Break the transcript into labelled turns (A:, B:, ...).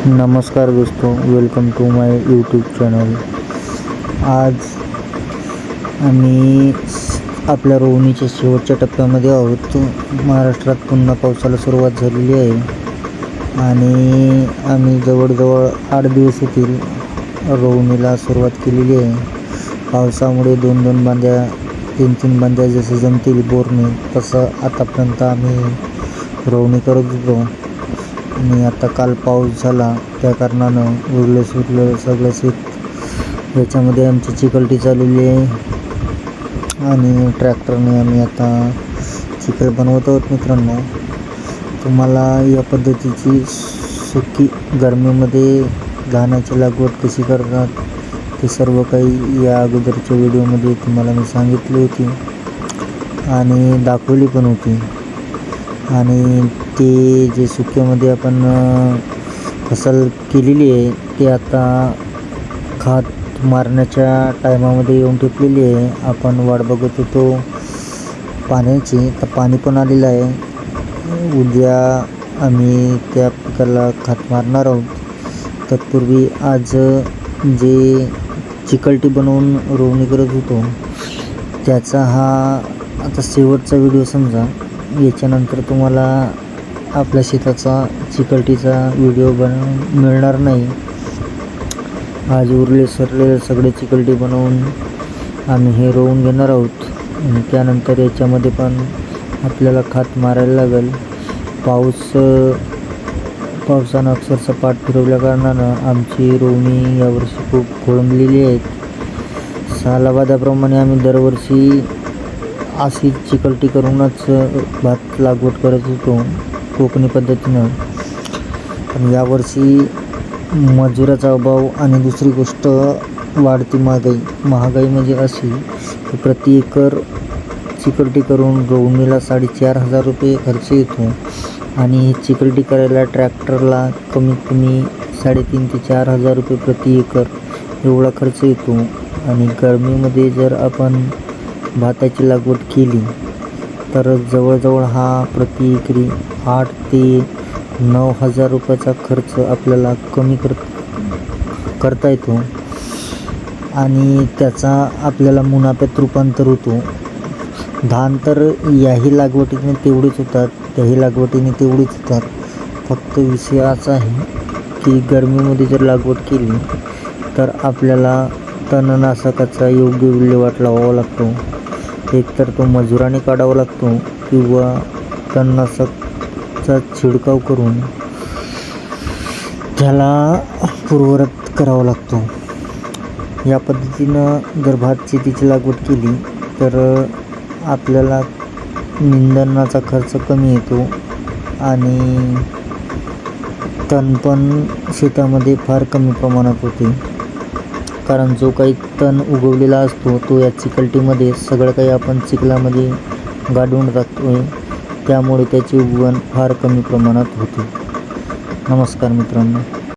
A: नमस्कार दोस्तों, welcome to my YouTube channel. आज आम्ही आपल्या रोवणीच्या शेवटच्या टप्प्यामध्ये आहोत। महाराष्ट्रात पुन्हा पावसाला सुरुवात झालेली आहे आणि आम्ही जवळजवळ 8 दिवस होतील रोवणीला सुरुवात केलेली आहे। पावसामुळे 2-2 बांध्या 3-3 बांध्या जसे जमतील बोरने तसं आतापर्यंत आम्ही रोवणी करत होतो आणि आता काल पाऊस झाला त्या कारणानं उरलं सगळं शेत याच्यामध्ये आमची चिकलटी चाललेली आहे आणि ट्रॅक्टरने आम्ही आता चिखल बनवत आहोत। मित्रांनो, तुम्हाला या पद्धतीची सुकी गरमीमध्ये धानाची लागवड कशी करतात ते सर्व काही या अगोदरच्या व्हिडिओमध्ये तुम्हाला मी सांगितली होती आणि दाखवली पण होती। आणि ते जे सुक्यामध्ये आपण फसल केलेली आहे ते आता खत मारण्याच्या टायमामध्ये येऊन टिपलेली आहे। आपण वाट बघत होतो पाण्याची, तर पाणी पण आलेलं आहे। उद्या आम्ही त्या पिकाला खत मारणार आहोत। तत्पूर्वी आज जे चिकलटी बनवून रोवणी करत होतो त्याचा हा आता शेवटचा व्हिडिओ समजा। याच्यानंतर तुम्हाला आपल्या शेताचा चिकलटीचा व्हिडिओ मिळणार नाही। आज उरले सगळे चिकलटी बनवून आम्ही हे रोवून घेणार आहोत आणि त्यानंतर याच्यामध्ये पण आपल्याला खत मारायला लागेल। पावसानं अक्षरशः पाठ फिरवल्या कारणानं आमची रोवणी यावर्षी खूप खोळंबलेली आहेत। सालाबादाप्रमाणे आम्ही दरवर्षी अशी चिकलटी करूनच भात लागवड करत होतो कोकणी पद्धतीनं, पण यावर्षी मजुराचा अभाव आणि दुसरी गोष्ट वाढती महागाई म्हणजे अशी की प्रति एकर चिकलटी करून रोवणीला 4,500 रुपये खर्च येतो आणि ही चिकलटी करायला ट्रॅक्टरला कमीत कमी 3,500 ते 4,000 रुपये प्रति एकर एवढा खर्च येतो। आणि गरमीमध्ये जर आपण भाताची लागवड केली तर जवळजवळ हा प्रति एकरी 8,000 ते 9,000 रुपयाचा खर्च आपल्याला कमी करता येतो आणि त्याचा आपल्याला मुनाफ्यात रूपांतर होतो। धान तर याही लागवडीने तेवढेच होतात, त्याही लागवडीने तेवढेच होतात। फक्त विषय असा आहे की गरमीमध्ये जर लागवड केली तर आपल्याला तणनाशकाचा योग्य विल्हेवाट लावावा लागतो। एकतर तो मजुराने काढावा लागतो किंवा तणनाशकचा छिडकाव करून त्याला पूर्ववत करावा लागतो। या पद्धतीनं जर भात शेतीची लागवड केली तर आपल्याला निंदणाचा खर्च कमी येतो आणि तण पण शेतामध्ये फार कमी प्रमाणात होते, कारण जो काही तण उगवलेला असतो तो या चिकलटीमध्ये सगळं काही आपण चिखलामध्ये गाडून टाकतो, त्यामुळे त्याची उगवण फार कमी प्रमाणात होते। नमस्कार मित्रांनो।